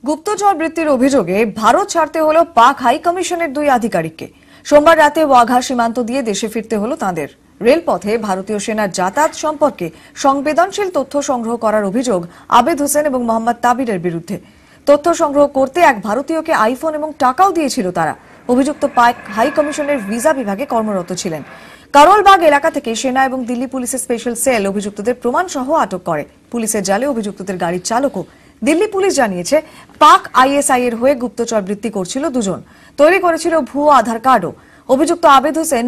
গুপ্তচর বৃত্তির অভিযোগে ভারত ছাড়তে হলো পাক হাই কমিশনের দুই আধিকারিককে। সোমবার রাতে ওয়াঘা সীমান্ত দিয়ে দেশে ফিরতে হলো তাঁদের। রেলপথে ভারতীয় সেনার যাতায়াত সম্পর্কে সংবেদনশীল তথ্য সংগ্রহ করার অভিযোগ আবেদ হোসেন এবং মোহাম্মদ তাবিরের বিরুদ্ধে। তথ্য সংগ্রহ করতে এক ভারতীয়কে আইফোন এবং টাকাও দিয়েছিল তারা। অভিযুক্ত পাক হাই কমিশনের ভিসা বিভাগে কর্মরত ছিলেন। কারোলবাগ এলাকা থেকে সেনা এবং দিল্লি পুলিশের স্পেশাল সেল অভিযুক্তদের প্রমাণ সহ আটক করে। পুলিশের জালে অভিযুক্তদের গাড়ির চালকও। দিল্লি পুলিশ জানিয়েছে পাক আইএসআই এর হয়ে গুপ্তচর বৃত্তি করছিল দুজন, তৈরি করেছিল ভুয়ো আধার কার্ডও। অভিযুক্ত আবেদ হোসেন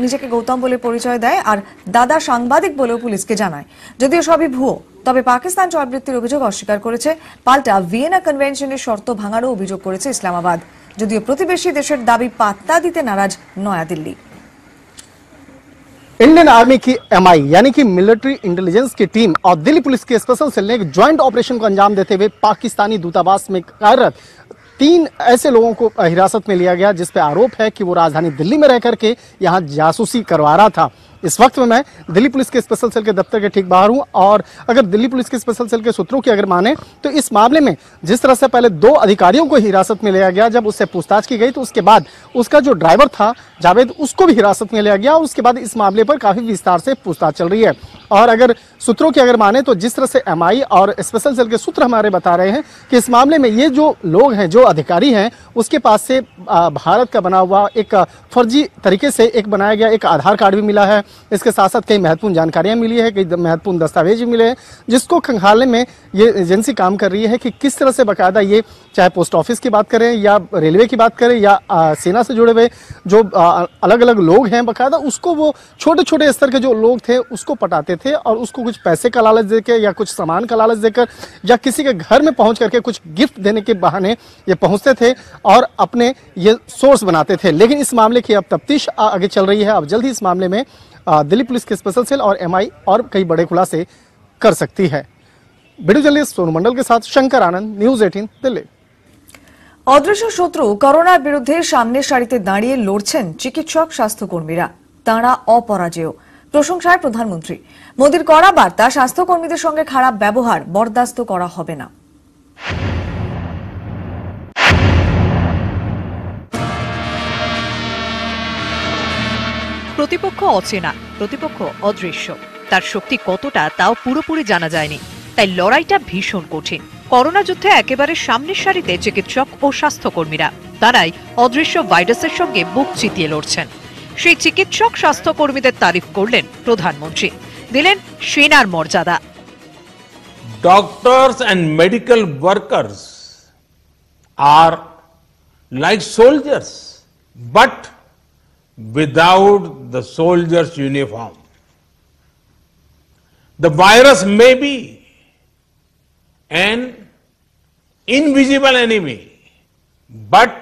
নিজেকে গৌতম বলে পরিচয় দেয় আর দাদা সাংবাদিক বলেও পুলিশকে জানায়। যদিও সবই ভুয়ো, তবে পাকিস্তান চরবৃত্তির অভিযোগ অস্বীকার করেছে। পাল্টা ভিয়েনা কনভেনশনের শর্ত ভাঙারও অভিযোগ করেছে ইসলামাবাদ। যদিও প্রতিবেশী দেশের দাবি পাত্তা দিতে নারাজ নয়াদিল্লি। इंडियन आर्मी की एमआई यानी कि मिलिट्री इंटेलिजेंस की टीम और दिल्ली पुलिस के स्पेशल सेल ने एक ज्वाइंट ऑपरेशन को अंजाम देते हुए पाकिस्तानी दूतावास में कार्यरत 3 ऐसे लोगों को हिरासत में लिया गया जिस पे आरोप है कि वो राजधानी दिल्ली में रह करके यहाँ जासूसी करवा रहा था। इस वक्त में मैं दिल्ली पुलिस के स्पेशल सेल के दफ्तर के ठीक बाहर हूं और अगर दिल्ली पुलिस के स्पेशल सेल के सूत्रों की अगर माने तो इस मामले में जिस तरह से पहले 2 अधिकारियों को हिरासत में लिया गया, जब उससे पूछताछ की गई तो उसके बाद उसका जो ड्राइवर था जावेद, उसको भी हिरासत में लिया गया। उसके बाद इस मामले पर काफी विस्तार से पूछताछ चल रही है। और अगर सूत्रों की अगर माने तो जिस तरह से एमआई और स्पेशल सेल के सूत्र हमारे बता रहे हैं कि इस मामले में ये जो लोग हैं, जो अधिकारी हैं, उसके पास से भारत का बना हुआ एक फर्जी तरीके से एक बनाया गया एक आधार कार्ड भी मिला है। इसके साथ साथ कई महत्वपूर्ण जानकारियां मिली है, कई महत्वपूर्ण दस्तावेज भी मिले हैं, जिसको खंगालने में ये एजेंसी काम कर रही है कि किस तरह से बाकायदा ये, चाहे पोस्ट ऑफिस की बात करें या रेलवे की बात करें या सेना से जुड़े हुए जो अलग अलग लोग हैं, बाकायदा उसको वो छोटे छोटे स्तर के जो लोग थे उसको पटाते थे और उसको कुछ पैसे का लालच देकर या कुछ सामान का लालच देकर या किसी के घर में पहुंच करके कुछ गिफ्ट देने के बहाने ये पहुंचते थे और अपने ये सोर्स बनाते थे। लेकिन इस मामले की अब तफ्तीश आगे चल रही है। अब जल्द ही इस मामले में दिल्ली पुलिस के स्पेशल सेल और एमआई और कई बड़े खुलासे कर सकती है। वीडियो जर्नलिस्ट सोनू मंडल के साथ शंकर आनंद, न्यूज 18 दिल्ली। অদৃশ্য শত্রু করোনার বিরুদ্ধে সামনের সারিতে দাঁড়িয়ে লড়ছেন চিকিৎসক স্বাস্থ্যকর্মীরা। তাঁরা অপরাজেয়। প্রশংসায় প্রধানমন্ত্রী মোদির কড়া বার্তা, স্বাস্থ্যকর্মীদের সঙ্গে খারাপ ব্যবহার বরদাস্ত করা হবে না। প্রতিপক্ষ অচেনা, প্রতিপক্ষ অদৃশ্য। তার শক্তি কতটা তাও পুরোপুরি জানা যায়নি, তাই লড়াইটা ভীষণ কঠিন। করোনা যুদ্ধে একেবারে সামনের সারিতে চিকিৎসক ও স্বাস্থ্যকর্মীরা, তারাই অদৃশ্য ভাইরাসের সঙ্গে বুক চিতিয়ে লড়ছেন। সেই চিকিৎসক স্বাস্থ্যকর্মীদের তারিফ করলেন প্রধানমন্ত্রী, দিলেন সেনার মর্যাদা। Doctors and medical workers are like soldiers, but without the soldier's uniform. The virus may be an invisible enemy, but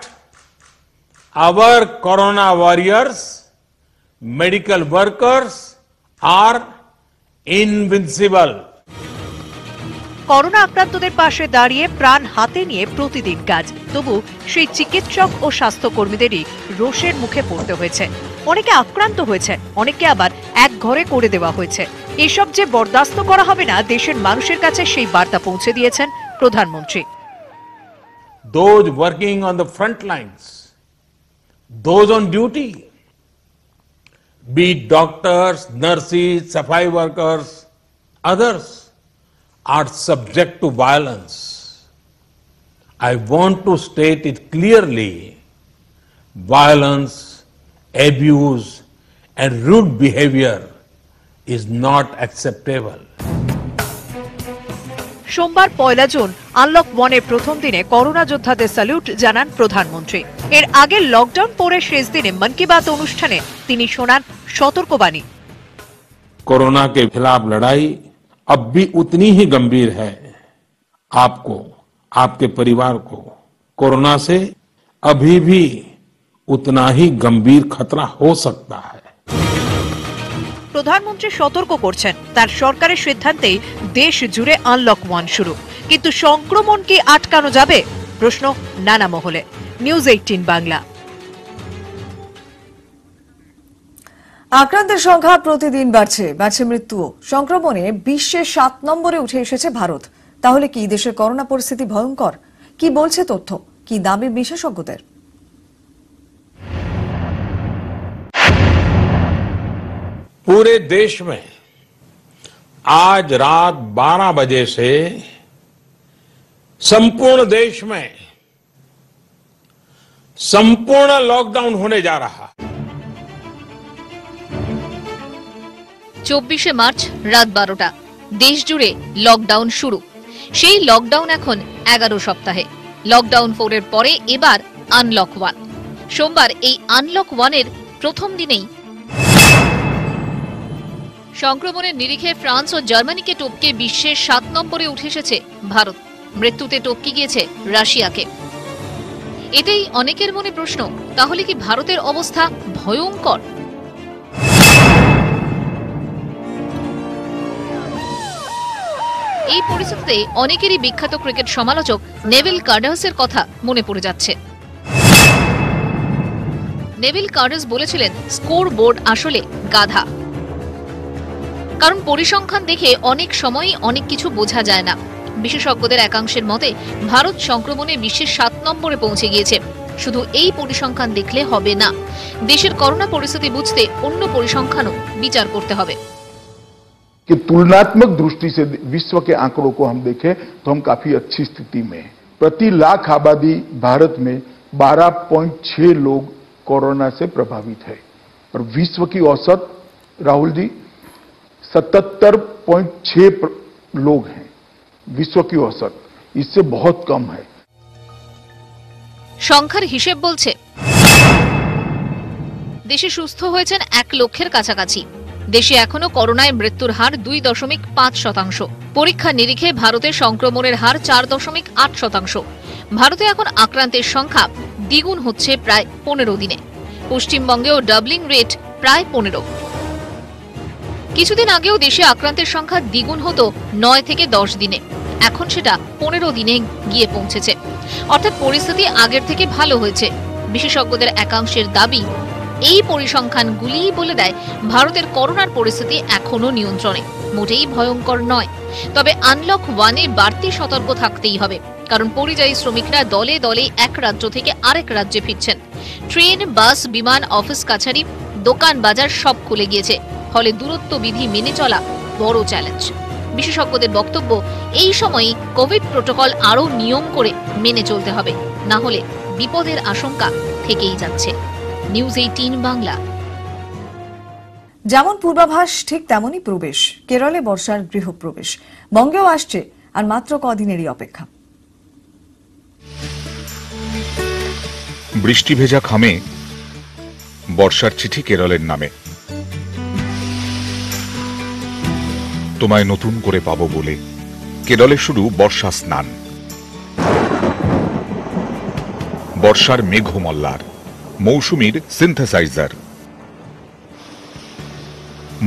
our corona warriors, medical workers are invincible. Corona আক্রান্তদের পাশে দাঁড়িয়ে প্রাণ হাতে নিয়ে প্রতিদিন কাজ, তবু সেই চিকিৎসক ও স্বাস্থ্যকর্মীদেরই রোষের মুখে পড়তে হয়েছে। অনেকে আক্রান্ত হয়েছে, অনেকে আবার এক ঘরে করে দেওয়া হয়েছে। এসব যে বরদাস্ত করা হবে না, দেশের মানুষের কাছে সেই বার্তা পৌঁছে দিয়েছেন প্রধানমন্ত্রী। Those working on the front lines, those on duty, be it doctors, nurses, safai workers, others, are subject to violence. I want to state it clearly. Violence, abuse, and rude behavior is not acceptable. সোমবার 1 June unlock 1-এর প্রথম দিনে corona যোদ্ধাদের salute জানান প্রধানমন্ত্রী। এর আগে lockdown পরে শেষ দিনে মন কি বাত অনুষ্ঠানে তিনি শোনান সতর্কবাণী। कोरोना के खिलाफ लड़ाई अब भी उतनी ही गंभीर है। आपको, आपके परिवार को कोरोना से अभी भी उतना ही गंभीर खतरा हो सकता है। প্রধানমন্ত্রী সতর্ক করছেন, তার সরকারের সিদ্ধান্তেই দেশ জুড়ে আনলক 1 শুরু। কিন্তু সংক্রমণ কি আটকানো যাবে? প্রশ্ন নানা মহলে। নিউজ 18 বাংলা। আক্রান্তের সংখ্যা প্রতিদিন বাড়ছে মৃত্যুও। সংক্রমণে বিশ্বে 7 নম্বরে উঠে এসেছে ভারত। তাহলে কি দেশের করোনা পরিস্থিতি ভয়ঙ্কর? কি বলছে তথ্য? কি দাবি বিশেষজ্ঞদের? पूरे देश में आज रात 12 बजे से संपूर्ण देश में संपूर्ण लॉकडाउन होने जा रहा है। 24 মার্চ রাত 12টা দেশ জুড়ে লকডাউন শুরু। সেই লকডাউন এখন 11 সপ্তাহে। লকডাউন 4 এর পরে এবার আনলক 1। সোমবার এই আনলক 1 এর প্রথম দিনেই সংক্রমণের নিরিখে ফ্রান্স ও জার্মানিকে টপকে বিশ্বের 7 নম্বরে উঠে এসেছে ভারত। মৃত্যুতে টপকে গিয়েছে রাশিয়াকে। এতেই অনেকের মনে প্রশ্ন, তাহলে কি ভারতের অবস্থা ভয়ঙ্কর? এই পরিস্থিতিতে অনেকেরই বিখ্যাত ক্রিকেট সমালোচক নেভিল কার্ডার্সের কথা মনে পড়ে যাচ্ছে। নেভিল কার্ডার্স বলেছিলেন, স্কোর বোর্ড আসলে গাধা। কারণ পরিসংখ্যান দেখে অনেক সময়ই অনেক কিছু বোঝা যায় না। বিশেষজ্ঞদের একাংশের মতে ভারত সংক্রমণে বিশ্বের 7 নম্বরে পৌঁছে গিয়েছে। শুধু এই পরিসংখ্যান দেখলে হবে না, দেশের করোনা পরিস্থিতি বুঝতে অন্য পরিসংখ্যানও বিচার করতে হবে। कि तुलनात्मक दृष्टि से विश्व के आंकड़ों को हम देखें तो हम काफी अच्छी स्थिति में हैं। प्रति लाख आबादी भारत में 12.6 लोग कोरोना से प्रभावित है और विश्व की औसत राहुल जी 77.6 लोग हैं। विश्व की औसत इससे बहुत कम है। সংখ্যার হিসেব বলছে দেশে সুস্থ হয়েছেন 1 লক্ষের কাছাকাছি। দেশে এখনো করোনায় মৃত্যুর হার 2.5%। পরীক্ষা নিরীক্ষে ভারতের সংক্রমণের হার 4.8%। ভারতে এখন আক্রান্তের সংখ্যা দ্বিগুণ হচ্ছে প্রায় 15 দিনে। পশ্চিমবঙ্গেও ডাবলিং রেট প্রায় 15। কিছুদিন আগেও দেশে আক্রান্তের সংখ্যা দ্বিগুণ হতো 9 থেকে 10 দিনে, এখন সেটা 15 দিনে গিয়ে পৌঁছেছে। অর্থাৎ পরিস্থিতি আগের থেকে ভালো হয়েছে। বিশেষজ্ঞদের একাংশের দাবি, এই পরিসংখ্যানগুলি বলে দেয় ভারতের করোনার পরিস্থিতি এখনো নিয়ন্ত্রণে, মোটেই ভয়ঙ্কর নয়। তবে আনলক 1-এ বাড়তি সতর্ক থাকতেই হবে, কারণ পরিযায়ী শ্রমিকরা দলে দলে এক রাজ্য থেকে আরেক রাজ্যে ফিরছেন। ট্রেন, বাস, বিমান, অফিস কাছারি, দোকান বাজার সব খুলে গিয়েছে। ফলে দূরত্ব বিধি মেনে চলা বড় চ্যালেঞ্জ। বিশেষজ্ঞদের বক্তব্য, এই সময়ই কোভিড প্রোটোকল আরও নিয়ম করে মেনে চলতে হবে, না হলে বিপদের আশঙ্কা থেকেই যাচ্ছে। নিউজ 18 বাংলা। যেমন পূর্বাভাস ঠিক তেমনই প্রবেশ, কেরলে বর্ষার গৃহপ্রবেশ। বঙ্গেও আসছে, আর মাত্র কদিনেরই অপেক্ষা। বৃষ্টি ভেজা খামে বর্ষার চিঠি কেরলের নামে। তোমায় নতুন করে পাবো বলে কেরলে শুরু বর্ষা স্নান। বর্ষার মেঘমল্লার, মৌসুমীর সিনথেসাইজার।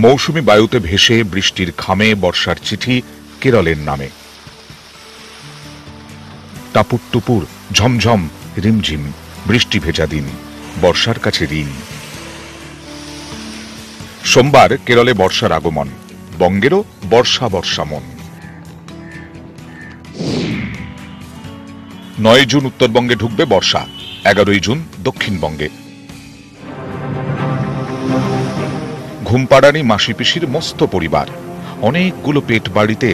মৌসুমী বায়ুতে ভেসে বৃষ্টির খামে বর্ষার চিঠি কেরলের নামে। টাপুর টুপুর, ঝমঝম, রিমঝিম, বৃষ্টি ভেজা দিন, বর্ষার কাছে ঋণ। সোমবার কেরলে বর্ষার আগমন, বঙ্গেরও বর্ষা বর্ষা মন। 9 জুন উত্তরবঙ্গে ঢুকবে বর্ষা, 11 জুন দক্ষিণবঙ্গে। ঘুমপাড়ানি মাসি পিসির মস্ত পরিবার, অনেকগুলো পেট বাড়িতে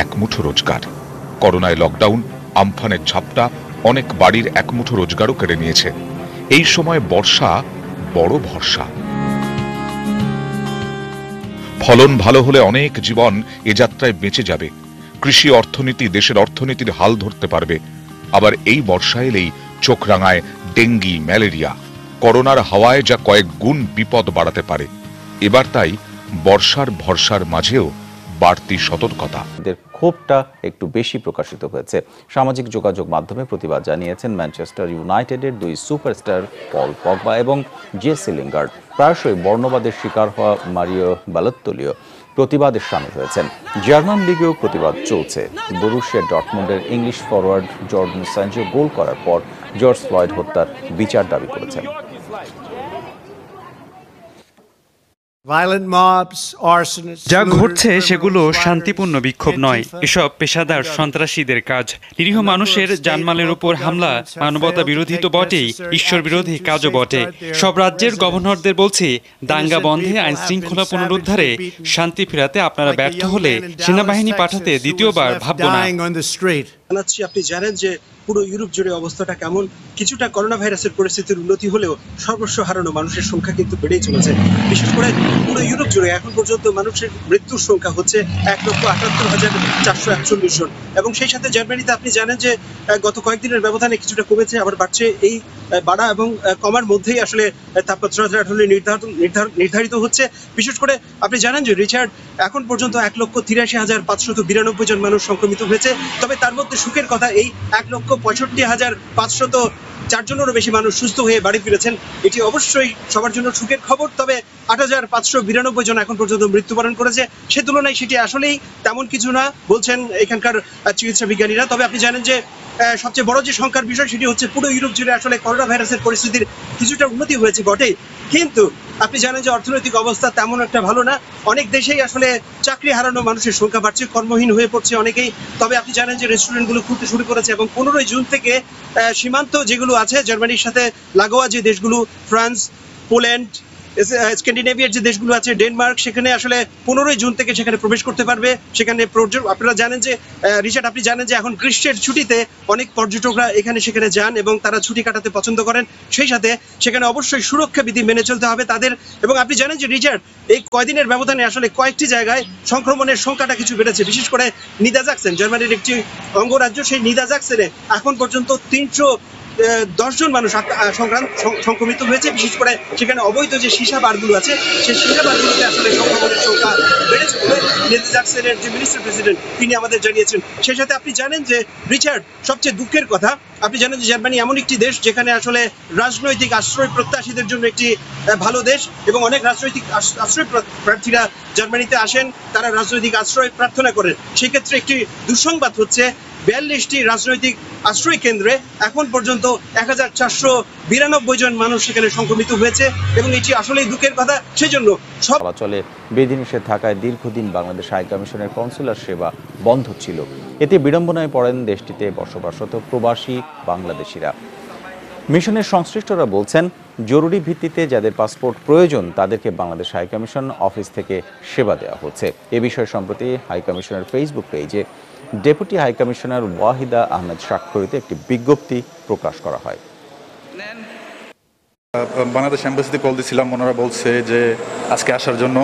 এক মুঠো রোজগার। করোনায় লকডাউন, আমফানের ঝাপটা অনেক বাড়ির এক মুঠো রোজগারও কেড়ে নিয়েছে। এই সময় বর্ষা বড় ভরসা। ফলন ভালো হলে অনেক জীবন এ যাত্রায় বেঁচে যাবে। কৃষি অর্থনীতি দেশের অর্থনীতির হাল ধরতে পারবে। আবার এই বর্ষা এলেই চোখ রাঙায় ডেঙ্গি, ম্যালেরিয়া। করোনার হাওয়ায় যা কয়েক গুণ বিপদ বাড়াতে পারে। এবার তাই বর্ষার ভরসার মাঝেও বাড়তি সতর্কতা। ক্ষোভটা একটু বেশি প্রকাশিত হয়েছে। সামাজিক যোগাযোগ মাধ্যমে প্রতিবাদ জানিয়েছেন ম্যানচেস্টার ইউনাইটেডের 2 সুপারস্টার পল পগবা এবং জেসি লিঙ্গার্ড। প্রায়শই বর্ণবাদের শিকার হওয়া মারিও বালোত্তেলিও প্রতিবাদে শামিল হয়েছেন। জার্মান লিগেও প্রতিবাদ চলছে। বরুশিয়া ডর্টমুন্ডের English forward Jordan Sancho goal করার পর জর্জ ফ্লয়েড হত্যার বিচার দাবি করেছেন। যা ঘটছে সেগুলো শান্তিপূর্ণ বিক্ষোভ নয়, এসব পেশাদার সন্ত্রাসীদের কাজ। নিরীহ মানুষের জানমালের উপর হামলা মানবতা বিরোধী তো বটেই, ঈশ্বর বিরোধী কাজও বটে। সব রাজ্যের গভর্নরদের বলছি, দাঙ্গা বন্ধে, আইন শৃঙ্খলা পুনরুদ্ধারে, শান্তি ফেরাতে আপনারা ব্যর্থ হলে সেনাবাহিনী পাঠাতে দ্বিতীয়বার ভাববো না। জানাচ্ছি, আপনি জানেন যে পুরো ইউরোপ জুড়ে অবস্থাটা কেমন। কিছুটা করোনা ভাইরাসের পরিস্থিতির উন্নতি হলেও সর্বস্ব হারানো মানুষের সংখ্যা কিন্তু বেড়েই চলেছে। বিশেষ করে পুরো ইউরোপ জুড়ে এখন পর্যন্ত মানুষের মৃত্যুর সংখ্যা হচ্ছে 1,78,441 জন, এবং সেই সাথে জার্মানিতে আপনি জানেন যে গত কয়েকদিনের ব্যবধানে কিছুটা কমেছে, আবার বাড়ছে। এই বাড়া এবং কমার মধ্যেই আসলে তাপমাত্রা নির্ধারিত হচ্ছে। বিশেষ করে আপনি জানেন যে রিচার্ড, এখন পর্যন্ত 1,83,592 জন মানুষ সংক্রমিত হয়েছে। তবে তার মধ্যে সুখের কথা, এই 1,65,504 জনেরও বেশি মানুষ সুস্থ হয়ে বাড়ি ফিরেছেন। এটি অবশ্যই সবার জন্য সুখের খবর। তবে 8,592 জন এখন পর্যন্ত মৃত্যুবরণ করেছে। সে তুলনায় সেটি আসলেই তেমন কিছু না বলছেন এখানকার চিকিৎসা বিজ্ঞানীরা। তবে আপনি জানেন যে সবচেয়ে বড় যে সংখ্যার বিষয় সেটি হচ্ছে পুরো ইউরোপ জুড়ে আসলে করোনা ভাইরাসের পরিস্থিতির কিছুটা উন্নতি হয়েছে বটেই, কিন্তু আপনি জানেন যে অর্থনৈতিক অবস্থা তেমন একটা ভালো না। অনেক দেশেই আসলে চাকরি হারানো মানুষের সংখ্যা বাড়ছে, কর্মহীন হয়ে পড়ছে অনেকেই। তবে আপনি জানেন যে রেস্টুরেন্টগুলো খুলতে শুরু করেছে, এবং 15 জুন থেকে সীমান্ত যেগুলো আছে জার্মানির সাথে লাগোয়া যে দেশগুলো, ফ্রান্স, পোল্যান্ড, স্ক্যান্ডিনেভিয়ার যে দেশগুলো আছে, ডেনমার্ক, সেখানে আসলে 15 জুন থেকে সেখানে প্রবেশ করতে পারবে। সেখানে আপনারা জানেন যে রিচার্ড, আপনি জানেন যে এখন গ্রীষ্মের ছুটিতে অনেক পর্যটকরা এখানে সেখানে যান এবং তারা ছুটি কাটাতে পছন্দ করেন। সেই সাথে সেখানে অবশ্যই সুরক্ষা বিধি মেনে চলতে হবে তাদের। এবং আপনি জানেন যে রিচার্ড, এই কয়দিনের ব্যবধানে আসলে কয়েকটি জায়গায় সংক্রমণের সংখ্যাটা কিছু বেড়েছে। বিশেষ করে নিদারজাক্সেন, জার্মানির একটি অঙ্গরাজ্য, সেই নিদারজাক্সেনে এখন পর্যন্ত 310 জন মানুষ সংক্রমিত হয়েছে। বিশেষ করে সেখানে অবৈধ যে সীসা বারগুলো আছে, সেই সীসা বারগুলোতে আসলে সংক্রমণের সংখ্যা বেড়েছে বলে নিদারজাক্সেনের যে মিনিস্টার প্রেসিডেন্ট তিনি আমাদের জানিয়েছেন। সেই সাথে আপনি জানেন যে রিচার্ড, সবচেয়ে দুঃখের কথা, আপনি জানেন যে জার্মানি এমন একটি দেশ যেখানে আসলে রাজনৈতিক আশ্রয় প্রত্যাশীদের জন্য একটি ভালো দেশ, এবং অনেক রাজনৈতিক আশ্রয় প্রার্থীরা জার্মানিতে আসেন, তারা রাজনৈতিক আশ্রয় প্রার্থনা করেন। সেক্ষেত্রে একটি দুঃসংবাদ হচ্ছে 42টি রাজনৈতিক আশ্রয় কেন্দ্রে এখন পর্যন্ত 1,492 জন মানুষ সেখানে সংক্রমিত হয়েছে, এবং এটি আসলেই দুঃখের কথা। সেজন্য চলাচলে বিধিনিষেধ থাকায় দীর্ঘদিন বাংলাদেশ হাই কমিশনের কনসুলার সেবা বন্ধ ছিল। এতে বিড়ম্বনায় পড়েন দেশটিতে বসবাসরত প্রবাসী বাংলাদেশিরা। মিশনের সংশ্লিষ্টরা বলছেন, জরুরি ভিত্তিতে যাদের পাসপোর্ট প্রয়োজন তাদেরকে বাংলাদেশ হাই কমিশন অফিস থেকে সেবা দেওয়া হচ্ছে। এ বিষয়ে সম্প্রতি হাই কমিশনের ফেসবুক পেজে deputy high commissioner Waheeda Ahmed স্বাক্ষরিত একটি বিজ্ঞপ্তি প্রকাশ করা হয়। বাংলাদেশ এম্বাসিতে কল দিয়েছিলাম, ওনারা বলছে যে আজকে আসার জন্য।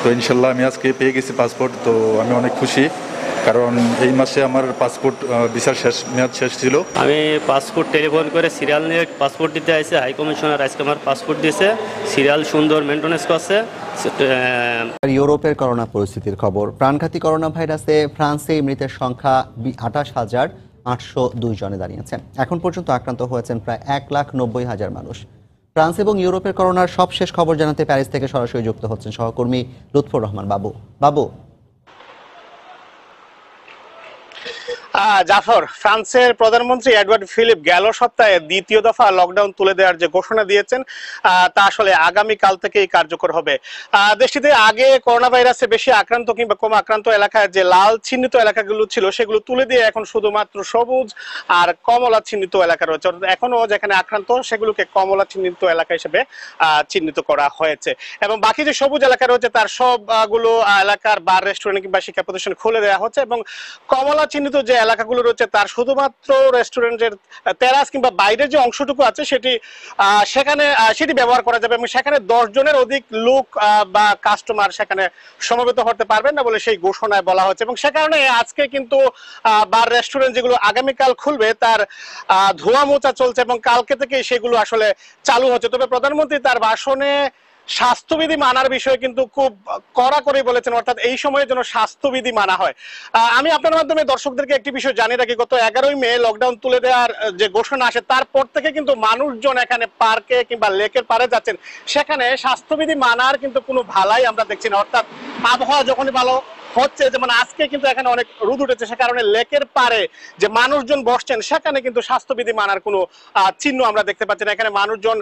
তো ইনশাল্লাহ আমি আজকে পেয়ে গেছি পাসপোর্ট। তো আমি অনেক খুশি, কারণ এই মাসে আমার পাসপোর্ট ভিসার মেয়াদ শেষ ছিল। আমি পাসপোর্ট টেলিফোন করে সিরিয়াল নিয়ে পাসপোর্ট দিতে আসছি। হাই কমিশনার আজকে আমার পাসপোর্ট দিয়েছে, সিরিয়াল সুন্দর মেনটেন্যান্স করছে। ইউরোপের করোনা পরিস্থিতির খবর। প্রাণঘাতী করোনা ভাইরাসে ফ্রান্সে মৃতের সংখ্যা 28,802 জনে দাঁড়িয়েছে। এখন পর্যন্ত আক্রান্ত হয়েছেন প্রায় 1,90,000 মানুষ। ফ্রান্স এবং ইউরোপের করোনার সবশেষ খবর জানাতে প্যারিস থেকে সরাসরি যুক্ত হচ্ছেন সহকর্মী লুৎফর রহমান বাবু। জাফর, ফ্রান্সের প্রধানমন্ত্রী এডওয়ার্ড ফিলিপ গেল সপ্তাহে দ্বিতীয় দফা লকডাউন তুলে দেওয়ার যে ঘোষণা দিয়েছেন তা আসলে আগামীকাল থেকেই কার্যকর হবে। দেশটিতে আগে করোনা ভাইরাসে বেশি আক্রান্ত কিংবা কম আক্রান্ত এলাকায় যে লাল চিহ্নিত এলাকাগুলো ছিল সেগুলো তুলে দিয়ে এখন শুধুমাত্র সবুজ আর কমলা চিহ্নিত এলাকা রয়েছে। এখনো যেখানে আক্রান্ত সেগুলোকে কমলা চিহ্নিত এলাকা হিসেবে চিহ্নিত করা হয়েছে, এবং বাকি যে সবুজ এলাকা রয়েছে তার সবগুলো এলাকার বার, রেস্টুরেন্ট কিংবা শিক্ষা প্রতিষ্ঠান খুলে দেওয়া হচ্ছে, এবং কমলা চিহ্নিত যে এলাকাগুলো রয়েছে তার শুধুমাত্র রেস্টুরেন্টের তেরাস কিংবা বাইরের যে অংশটুকু আছে সেটি ব্যবহার করা যাবে, এবং সেখানে 10 জনের অধিক লোক বা কাস্টমার সেখানে সমবেত হতে পারবেন না বলে সেই ঘোষণায় বলা হচ্ছে। এবং সে কারণে আজকে কিন্তু বার, রেস্টুরেন্ট যেগুলো আগামীকাল খুলবে তার ধোয়া মোছা চলছে, এবং কালকে থেকে সেগুলো আসলে চালু হচ্ছে। তবে প্রধানমন্ত্রী তার ভাষণে স্বাস্থ্যবিধি মানার বিষয়ে কিন্তু খুব কড়া করে বলেছেন, অর্থাৎ এই সময়ের জন্য স্বাস্থ্যবিধি মানা হয়। আমি আপনার মাধ্যমে দর্শকদেরকে একটি বিষয় জানিয়ে রাখি, গত 11ই মে লকডাউন তুলে দেওয়ার যে ঘোষণা আসে তারপর থেকে কিন্তু মানুষজন এখানে পার্কে কিংবা লেকের পাড়ে যাচ্ছেন, সেখানে স্বাস্থ্যবিধি মানার কিন্তু কোনো ভালাই আমরা দেখছি না। অর্থাৎ আবহাওয়া যখনই ভালো হচ্ছে, যেমন আজকে কিন্তু এখানে অনেক রোদ উঠেছে, সে কারণে লেকের পারে যে মানুষজন বসছেন সেখানে কিন্তু স্বাস্থ্যবিধি মানার কোনো চিহ্ন আমরা দেখতে পাচ্ছি না। এখানে মানুষজন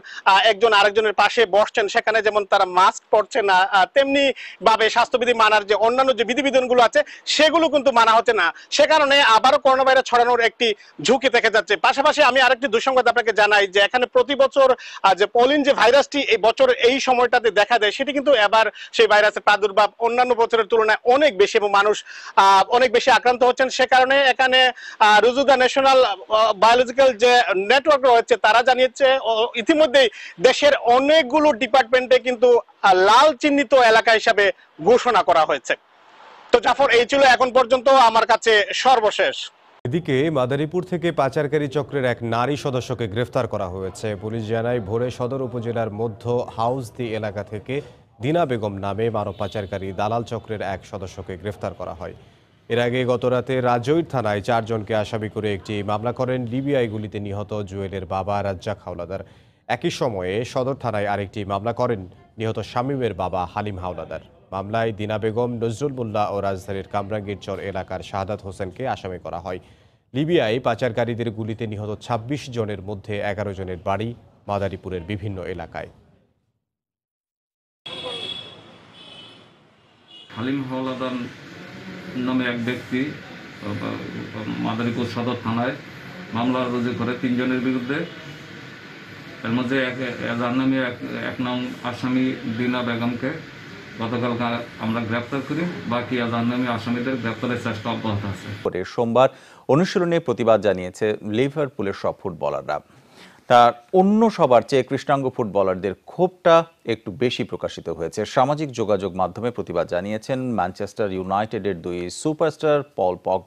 একজন আরেকজনের পাশে বসছেন, সেখানে যেমন তারা মাস্ক পরছে না, তেমনি ভাবে স্বাস্থ্যবিধি মানার যে অন্যান্য যে বিধিবিধানগুলো আছে সেগুলো কিন্তু মানা হচ্ছে না। সে কারণে আবারও করোনা ভাইরাস ছড়ানোর একটি ঝুঁকি থেকে যাচ্ছে। পাশাপাশি আমি আরেকটি দুঃসংবাদ আপনাকে জানাই যে এখানে প্রতি বছর যে পলিন যে ভাইরাসটি এই বছর এই সময়টাতে দেখা দেয়, সেটি কিন্তু এবার সেই ভাইরাসের প্রাদুর্ভাব অন্যান্য বছরের তুলনায় অনেক বেশি এবং মানুষ অনেক বেশি আক্রান্ত হচ্ছেন। সে কারণে এখানে রুজুগা ন্যাশনাল বায়োলজিক্যাল যে নেটওয়ার্ক রয়েছে তারা জানিয়েছে ইতিমধ্যেই দেশের অনেকগুলো ডিপার্টমেন্টে কিন্তু লাল চিহ্নিত এলাকা হিসাবে ঘোষণা করা হয়েছে। তো জাফর, এই ছিল এখন পর্যন্ত আমার কাছে সর্বশেষ। এদিকে মাদারীপুর থেকে পাচারকারী চক্রের এক নারী সদস্যকে গ্রেফতার করা হয়েছে। পুলিশ জানায় ভোরে সদর উপজেলার মধ্য হাউসদি এলাকা থেকে দিনা বেগম নামে মানব পাচারকারী দালাল চক্রের এক সদস্যকে গ্রেফতার করা হয়। এর আগে গতরাতে রাজৈর থানায় 4 জনকে আসামি করে একটি মামলা করেন লিবিয়ায় গুলিতে নিহত জুয়েলের বাবা রাজ্জাক হাওলাদার। একই সময়ে সদর থানায় আরেকটি মামলা করেন নিহত শামীমের বাবা হালিম হাওলাদার। মামলায় দিনা বেগম, নজরুল মোল্লা ও রাজধানীর কামরাঙ্গীরচর এলাকার শাহাদাত হোসেনকে আসামি করা হয়। লিবিয়ায় পাচারকারীদের গুলিতে নিহত 26 জনের মধ্যে 11 জনের বাড়ি মাদারীপুরের বিভিন্ন এলাকায়। হালিম হাওলাদার নামে এক ব্যক্তি মাদারীপুর সদর থানায় মামলা রুজু করে 3 জনের বিরুদ্ধে। এর মধ্যে এজার নামে এক নাম আসামি দিনা বেগমকে গতকাল আমরা গ্রেপ্তার করি। বাকি এজার নামে আসামিদের গ্রেপ্তারের চেষ্টা অব্যাহত আছে। সোমবার অনুশীলনে প্রতিবাদ জানিয়েছে লিভারপুলের সব ফুটবলাররা। তার অন্য সবার চেয়ে কৃষ্ণাঙ্গ ফুটবলারদের ক্ষোভটা একটু বেশি প্রকাশিত হয়েছে। সামাজিক যোগাযোগ মাধ্যমে প্রতিবাদ জানিয়েছেন ম্যানচেস্টার ইউনাইটেডের 2 সুপারস্টার পল পগবা